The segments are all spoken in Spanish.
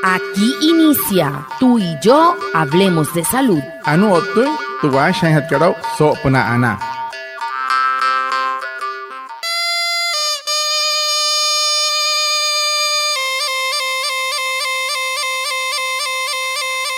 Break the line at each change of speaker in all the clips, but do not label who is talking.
Aquí inicia Tú y yo hablemos de salud.
Anu otu, tu wa shan hat karau so puna ana.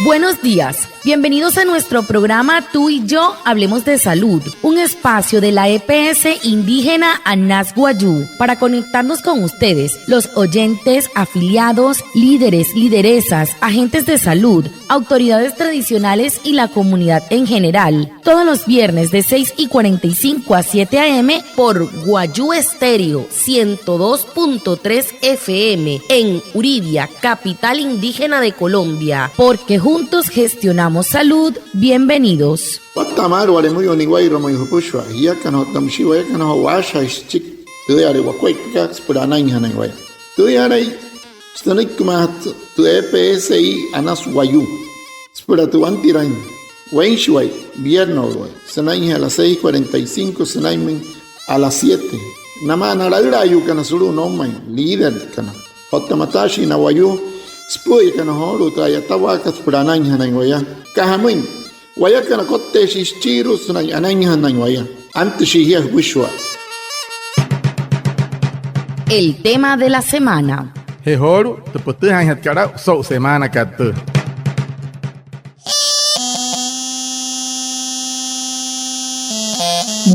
Buenos días, bienvenidos a nuestro programa Tú y yo hablemos de salud, un espacio de la EPS indígena Anas Guayú para conectarnos con ustedes, los oyentes, afiliados, líderes, lideresas, agentes de salud, autoridades tradicionales y la comunidad en general, todos los viernes de 6:45 a 7 a.m. por Guayú Estéreo 102.3 FM en Uribia, capital indígena de Colombia, porque juntos gestionamos salud. Bienvenidos.
Patamar wale muy oniguay romo yupushwa ya kano tamshiwa ya kano washa ischik tudiare wakweka spurana inhanay tudiare stanik mat tu EPSI Anas Guayú spuratu antiran Wenshway viernes sanay a las 6:45 sanay a las 7 namana la yu kana suru no man líder kana hotamatashi na Guayú Spoy kana holu traya tawakas prananya nangwaya kahamin waya kana kotte shichiru sunay ananya nangwaya antes shihia wishwa.
El tema de la semana.
He horu, tu putu han hat karau so semana katu.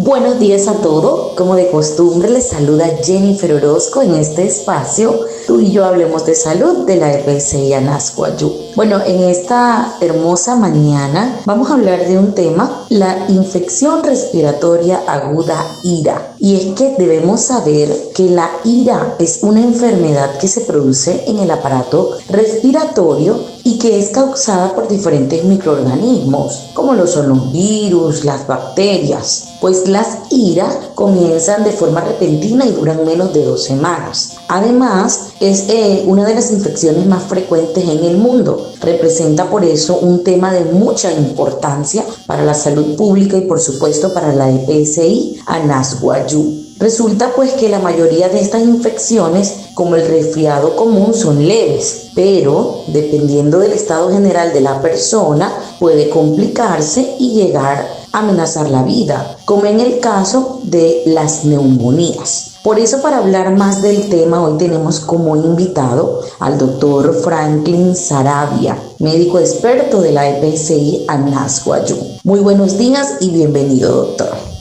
Buenos días a todos, como de costumbre les saluda Jennifer Orozco en este espacio Tú y yo hablemos de salud de la EPSI Anas Guayú. Bueno, en esta hermosa mañana vamos a hablar de un tema, la infección respiratoria aguda IRA. Y es que debemos saber que la IRA es una enfermedad que se produce en el aparato respiratorio y que es causada por diferentes microorganismos, como lo son los virus, las bacterias. Pues las IRA comienzan de forma repentina y duran menos de 2 semanas. Además, es una de las infecciones más frecuentes en el mundo. Representa por eso un tema de mucha importancia para la salud pública y por supuesto para la EPSI Anas Guayú. Resulta pues que la mayoría de estas infecciones, como el resfriado común, son leves, pero dependiendo del estado general de la persona, puede complicarse y llegar a amenazar la vida, como en el caso de las neumonías. Por eso, para hablar más del tema, hoy tenemos como invitado al doctor Franklin Saravia, médico experto de la EPSI Anas Guayú. Muy buenos días y bienvenido, doctor.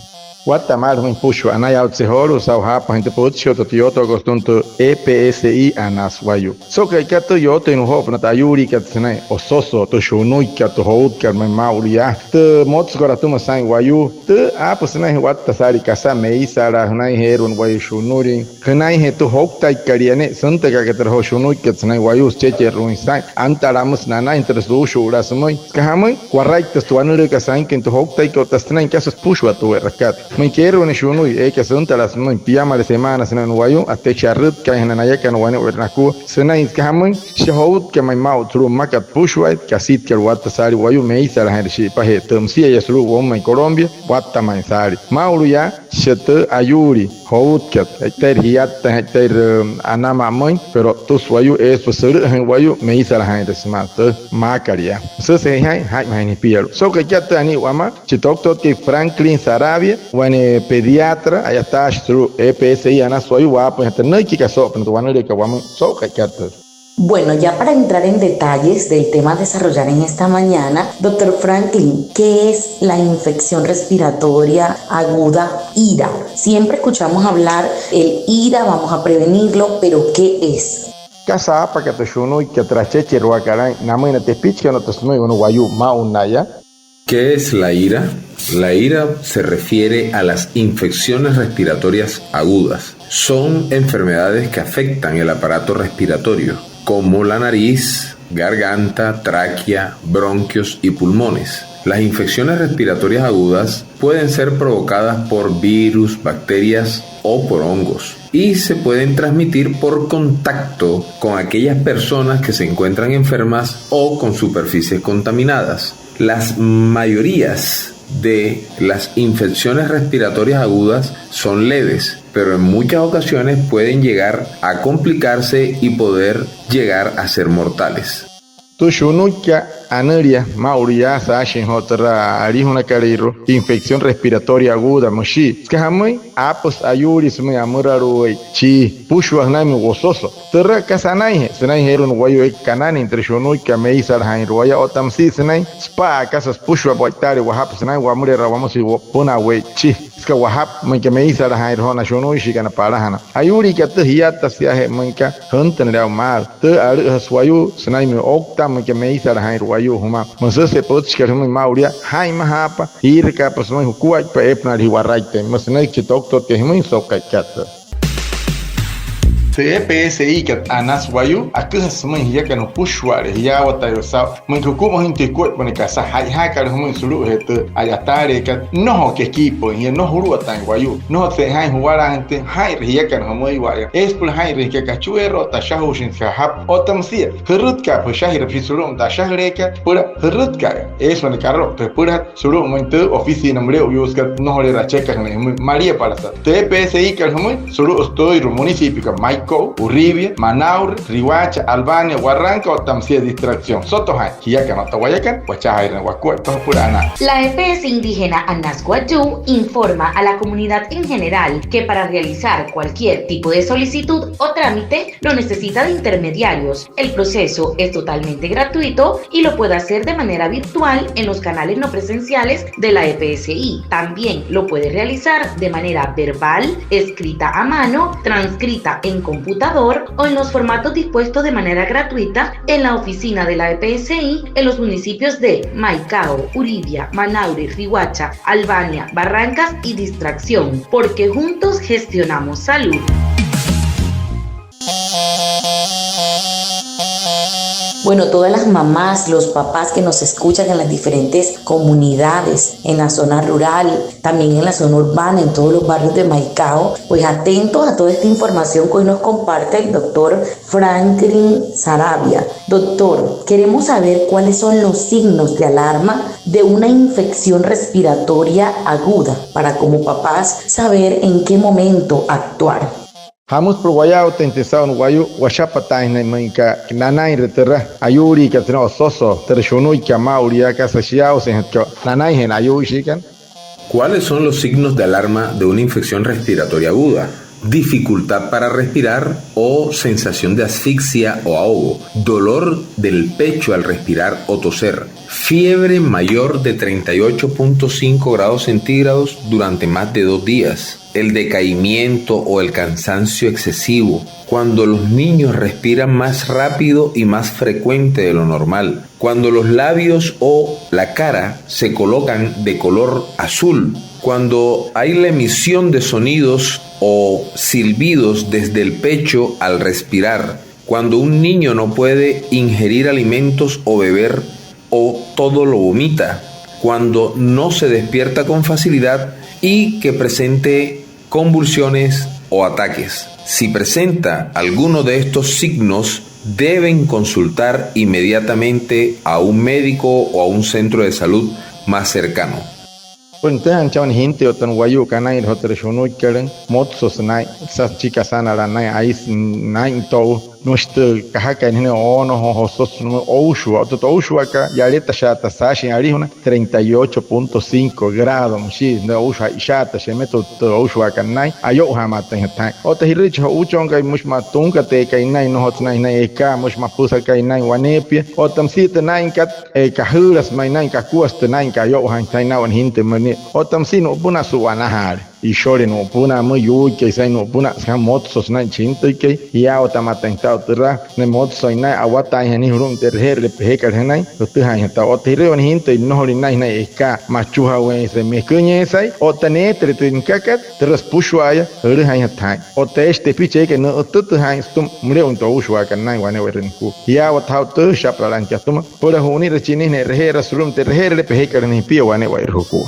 Guatamar min pushu anaya utseholu sau hapa gente putcho to tioto gostunto EPSI Anas Guayú. So que kato yoto inu hop na tayuri katsene ososo to shunui kato hout kar mai maulia. Te mots koratuma sai Guayú. Te apusna watta sari kasa mei sara hunai herun Guayú shunuri. Hunai he to hoktai kariane santa ka keter ho shunui katsene Guayú cheche ruin sai. Antaramus nana interesu shura smoi. Kahamoi kwarai testuanure kasai kento hoktai ko tasna kasos pushu atu rakat. Me quiero en shunui que son talas no pijama de semana en Guayú hasta charrut que en Nayaka no van a ver naku senai kamun shahout que mai mau tru makat pushwait kasit que wat sari Guayú me hizo la gente pa he tumsia ya suru wom en Colombia wat mai sari maulu ya shete ayuri hout que ter hiat ter anama moin pero tus Guayú es posur en Guayú me hizo la gente smart makaria so se hai mai ni piero so que ya tani wama chitok tot que Franklin Saravia pediatra allá está su EPSI Anas Guayú pues no hay que caso pero bueno le que vamos so que
Bueno, ya para entrar en detalles del tema a desarrollar en esta mañana, doctor Franklin, ¿qué es la infección respiratoria aguda IRA? Siempre escuchamos hablar el IRA, vamos a prevenirlo, pero ¿qué es?
Casa para que te shuno y que tracheche ruacaran namina te piche no te sumé uno Guayú maunaya.
¿Qué es la IRA? La IRA se refiere a las infecciones respiratorias agudas. Son enfermedades que afectan el aparato respiratorio, como la nariz, garganta, tráquea, bronquios y pulmones. Las infecciones respiratorias agudas pueden ser provocadas por virus, bacterias o por hongos y se pueden transmitir por contacto con aquellas personas que se encuentran enfermas o con superficies contaminadas. Las mayorías de las infecciones respiratorias agudas son leves pero en muchas ocasiones pueden llegar a complicarse y poder llegar a ser mortales.
Tushunuka aneria mauria sashin hotra arihuna cariro infección respiratoria aguda moshi skahamai apos ayuri sumi amuraru chi pushu ahnami gososo terra kasanai senai herun wayo kanani entre shunuka meisar hain roya otamsi senai spa kasas pushu aboitari wahap senai wamure rawamos y pona we chi ska wahap manke meisar hain rona shunui shikana parahana ayuri kata hiata siahe manka hunten rao mal te aru haswayu senai me okta manke meisar hain roya huma masase potskar huma mauria hai mahapa irka pasmai hukuai pa epna riwaraite masnai chitok to ke huma sokakata EPSI que anas wayu akus semai hia kan pushware hia watayo sa mengkuku hinte kuat panikasa hai ka huma sulu het ayatare ka no ke equipo hia no huru atan wayu no se hai huara hinte hai hia kan huma iwaya es pul hai re ka chuero ta shahushin ka hap otamsia hurut ka shahira fisulum ta shahre ka pura hurut ka es man carro pe pura sulu mente oficina mre uyus ka no hore ra checa María para sa EPSI ka huma sulu estoy municipio ka Uribia, Manaure, Rihuacha, Albania, Huarranca o Tamsia Distracción. Sotohay, Hiyakanota Guayacan, Huachairen, Huacueto, Purana.
La EPS indígena Anas Guayú informa a la comunidad en general que para realizar cualquier tipo de solicitud o trámite no necesita de intermediarios. El proceso es totalmente gratuito y lo puede hacer de manera virtual en los canales no presenciales de la EPSI. También lo puede realizar de manera verbal, escrita a mano, transcrita en computador o en los formatos dispuestos de manera gratuita en la oficina de la EPSI en los municipios de Maicao, Uribia, Manaure, Rihuacha, Albania, Barrancas y Distracción, porque juntos gestionamos salud.
Bueno, todas las mamás, los papás que nos escuchan en las diferentes comunidades, en la zona rural, también en la zona urbana, en todos los barrios de Maicao, pues atentos a toda esta información que hoy nos comparte el doctor Franklin Saravia. Doctor, queremos saber cuáles son los signos de alarma de una infección respiratoria aguda para como papás saber en qué momento actuar.
Hamus pro wayao tentesao no wayu washapa taina manka nanai retera ayuri ka tno soso tershunui ka mauria ka sashiao se hatko nanai hen ayuri shikan.
¿Cuáles son los signos de alarma de una infección respiratoria aguda? Dificultad para respirar o sensación de asfixia o ahogo, dolor del pecho al respirar o toser, fiebre mayor de 38.5 grados centígrados durante más de 2 días, el decaimiento o el cansancio excesivo, cuando los niños respiran más rápido y más frecuente de lo normal, cuando los labios o la cara se colocan de color azul, cuando hay la emisión de sonidos o silbidos desde el pecho al respirar, cuando un niño no puede ingerir alimentos o beber o todo lo vomita, cuando no se despierta con facilidad y que presente convulsiones o ataques. Si presenta alguno de estos signos, deben consultar inmediatamente a un médico o a un centro de salud más cercano.
Puntahan chawan hinte otan wayu kanai hotere shunui keren motsos nai sas chika sana la nai ais nai to nushtel kahaka hine ono hosos no oushu otot oushu aka yareta shata sashi arihuna 38.5 grados mshi no oushu shata shemeto oushu aka nai ayo hamata hatai ota hirich uchon kai mushma tunka te kai nai no hot nai nai eka mushma pusa kai nai wanepia otam sita nai kat kahuras mai nai kakuas te nai ka yo han tai na wan hinte mani otam sino puna suwanahar y shore no puna mo yu ke sai no puna sa motsos na chinto ke ya otamata ta otra ne motso na awata hani hurum terher le pehekar hanai to ha ta otire on hinte no hori nai na eka machuha we se me kunye sai otane tretin kakat tras pushwaya hore ha ta oteste piche ke no to ha stum mure on to ushwa kan nai wane weren ku ya wata to shapralan katuma pura huni rechini ne reher surum terher le pehekar ni pio wane wa ruku.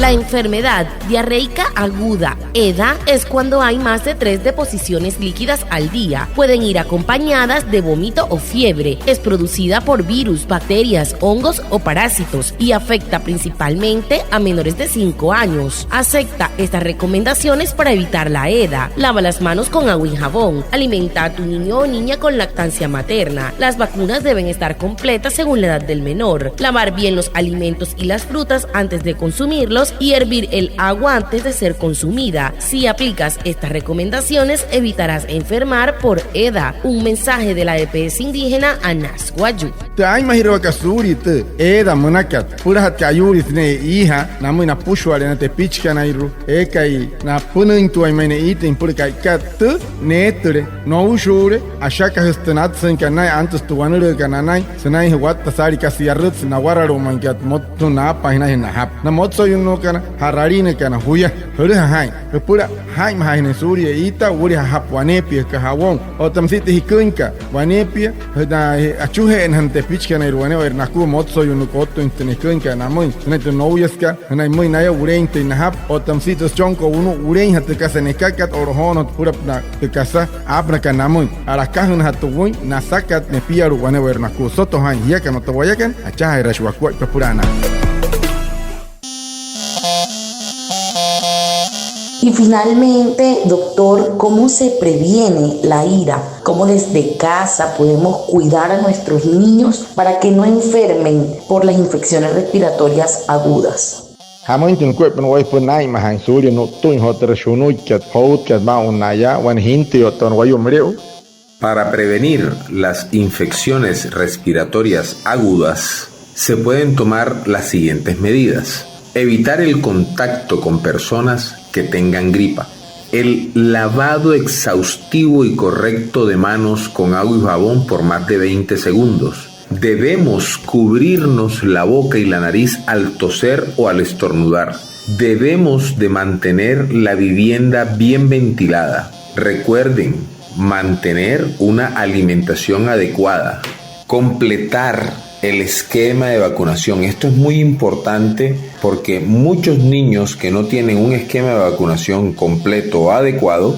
La enfermedad diarreica aguda, EDA, es cuando hay más de 3 deposiciones líquidas al día. Pueden ir acompañadas de vómito o fiebre. Es producida por virus, bacterias, hongos o parásitos y afecta principalmente a menores de 5 años. Acepta estas recomendaciones para evitar la EDA. Lava las manos con agua y jabón. Alimenta a tu niño o niña con lactancia materna. Las vacunas deben estar completas según la edad del menor. Lavar bien los alimentos y las frutas antes de consumirlos y hervir el agua antes de ser consumida. Si aplicas estas recomendaciones, evitarás enfermar por EDA. Un mensaje de la EPS indígena Anas Wayuu.
Ay mahiro kasuri te EDA monakat pura hat ayuri ne hija na muy na pushwale na te pichka na iru ekai na punin tu ay mene itin pura kai kat netre no ushure ashaka hstenat sen kanai antes tu wanure kananai senai wat tasari kasiyarut na wararo mankat motto na pahina na hap na motso yuno kana harari ne kana huya hore hai pura hai mahine suri ita uri hap wanepi ka hawon otamsite hikunka wanepi na achuhe en pichkana irwane o ernaku motso yunu koto intenekunka namoy neto noyaska na muy naya urente nahap o tamsitos chonko uno urein hat kasenekakat orhono pura na kasa abra kanamoy arakahun hatuwin nasakat ne piaru wane o ernaku soto han yaka no towayakan acha irashwakwa purana.
Y finalmente, doctor, ¿cómo se previene la ira? ¿Cómo desde casa podemos cuidar a nuestros niños para que no enfermen por las infecciones respiratorias agudas?
Para prevenir las infecciones respiratorias agudas, se pueden tomar las siguientes medidas. Evitar el contacto con personas que tengan gripa. El lavado exhaustivo y correcto de manos con agua y jabón por más de 20 segundos. Debemos cubrirnos la boca y la nariz al toser o al estornudar. Debemos de mantener la vivienda bien ventilada. Recuerden, mantener una alimentación adecuada. Completar el esquema de vacunación. Esto es muy importante porque muchos niños que no tienen un esquema de vacunación completo o adecuado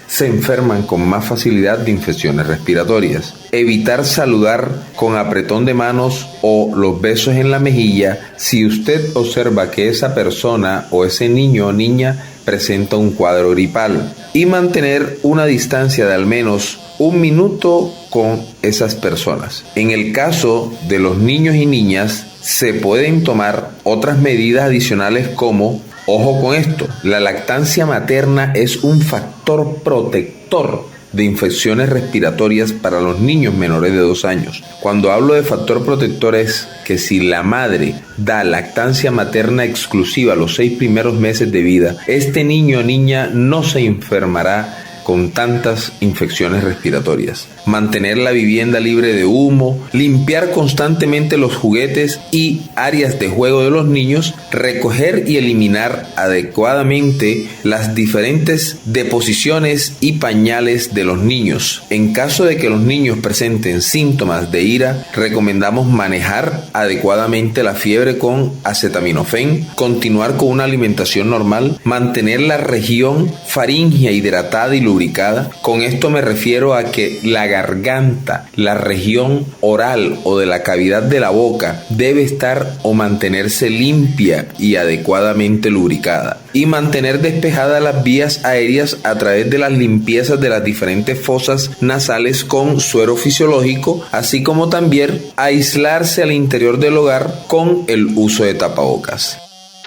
se enferman con más facilidad de infecciones respiratorias. Evitar saludar con apretón de manos o los besos en la mejilla si usted observa que esa persona o ese niño o niña presenta un cuadro gripal. Y mantener una distancia de al menos 1 minuto con esas personas. En el caso de los niños y niñas, se pueden tomar otras medidas adicionales como, ojo con esto, la lactancia materna es un factor protector de infecciones respiratorias para los niños menores de 2 años. Cuando hablo de factor protector es que si la madre da lactancia materna exclusiva los 6 primeros meses de vida, este niño o niña no se enfermará con tantas infecciones respiratorias. Mantener la vivienda libre de humo, limpiar constantemente los juguetes y áreas de juego de los niños, recoger y eliminar adecuadamente las diferentes deposiciones y pañales de los niños. En caso de que los niños presenten síntomas de ira, recomendamos manejar adecuadamente la fiebre con acetaminofén, continuar con una alimentación normal, mantener la región faríngea hidratada y lubricada. Con esto me refiero a que la garganta, la región oral o de la cavidad de la boca debe estar o mantenerse limpia y adecuadamente lubricada. Y mantener despejadas las vías aéreas a través de las limpiezas de las diferentes fosas nasales con suero fisiológico, así como también aislarse al interior del hogar con el uso de tapabocas.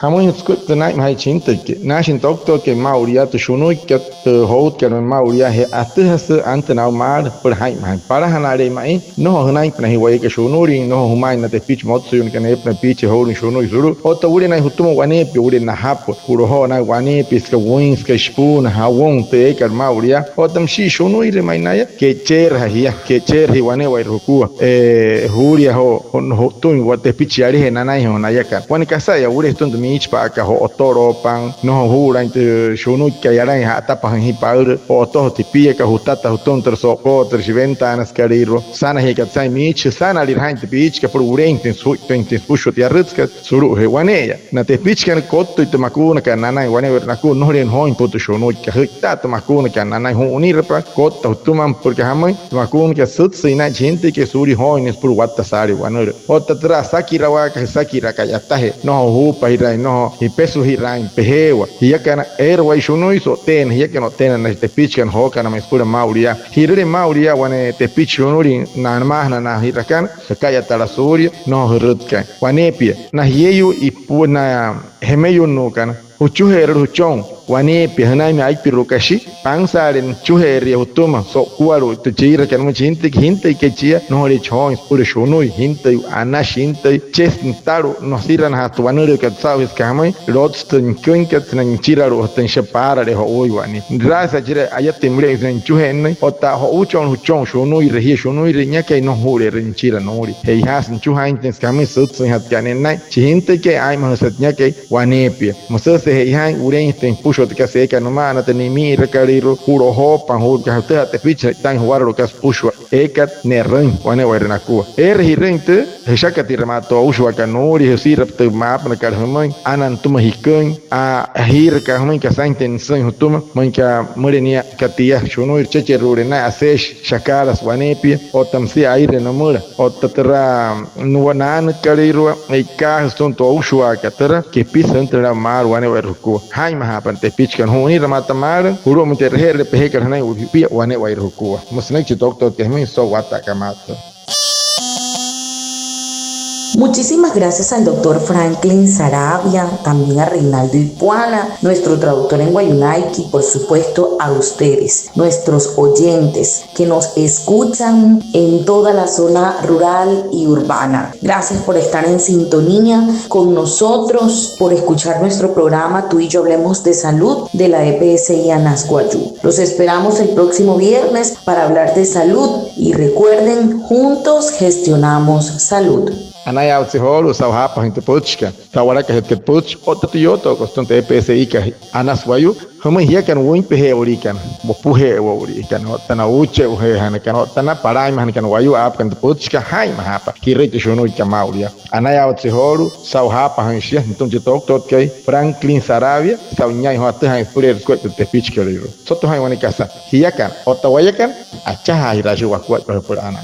Hamun skut the night my chinta ke nashin doctor ke mauria to shunoi ke hold ke mauria he atas antena mar per hai mai para hanare mai no hanai pnahi wai ke shunuri no humai na te pitch motsu ke ne pna pitch hold shunoi zuru o to uri nai hutumo wane pi uri na hap puro ho na wane pi ke wings ke spoon ha won te ke mauria o tam shi shunoi re mai na ke cher ha hi wane wai ruku huria ho tun wa te pitch ari he na nai ho na ya ka wane kasaya uri stund mi mich pa ka ho otoro pan no hura inte shunu ka yaran hata pa hi paur oto tipia ka hutata huton ter so ko ter ventanas kariro sana he ka tsai mich sana lir hainte beach ka por urente su tente pusho ti arritska suru he waneya na te beach kan kotto ite makuna ka nana wane na ku no ren ho impoto shunu ka hita te makuna ka nana ho unir pa kotto tuman porque hamai makuna ka sut ina gente que suri ho ines por watta sari wanur otta tra sakira wa ka sakira ka yatahe no hu pa hirai no hi pesu hirai pehewa hiya kana erwa shunu iso ten hiya kana ten na te beach kan ho kana mes pura mauria hirre mauria wane te beach shunuri na mahna na hirakan ka ya tara suri no hurutkan wanepia na hiyu ipuna hemeyu no kana uchuher huchon wane pihana mi ai pirukashi pangsaren chuher ya utuma so kuaru to chira kan machinte hinte ke chia no re chon pure shonoi hinte anash hinte chesntaru no siran hat wanure ka sabes kamai rodsten kunket nan chira ro ten shepara de ho oi wani grasa chira ayate mure zen chuhen ota ho uchon huchon shonoi re hi shonoi re nya ke no hore re chira no ri hei hasen chuhain ten kamai sut sen hat kanen nai chinte ke ai ma sat nya ke wane pi mose se hei hai uren ten pusho te kase ka no mana te ni mi rekariro puro hopan hu ka te picha tan huaro kas pusho ekat ne ren wane wa na ku hirente he shaka ti remato uswa ka nori he sirap te map na kar hmai anan tuma hikun a hir ka hmai ka santen sen hutuma man ka murenia katia shono ir cheche rurena asesh shakaras wanepi o tamsi aire no mura o tatra nuanan kariro e ka son to uswa ka tara ke pisa entre mar wane wa ruku hai mahapan te pichkan huni ramata mar huro mte reher pe ka hanai upi wane wa ruku musnek chi doctor ke mi so wata kamata.
Muchísimas gracias al doctor Franklin Saravia, también a Reinaldo Ipuana, nuestro traductor en Guayunaiki, y por supuesto a ustedes, nuestros oyentes que nos escuchan en toda la zona rural y urbana. Gracias por estar en sintonía con nosotros, por escuchar nuestro programa Tú y yo hablemos de salud de la EPSI Anasguayú. Los esperamos el próximo viernes para hablar de salud y recuerden, juntos gestionamos salud.
Anaya utsiholu sauhapa hinte puchka tawaraka het puch otatiyoto constante EPSI ka Anasguayú hama hiakan win pehe orikan bo puhe orikan tana uche uhe hanakan tana parai mahanakan wayu ap kan puchka hai mahapa kirete shono kamaulia anaya utsiholu sauhapa hanshia então de tot kai Franklin Saravia saunyai hote hai purer kwet te pichka liro soto hai wanikasa hiakan otawayakan acha hai raju wakwat per ana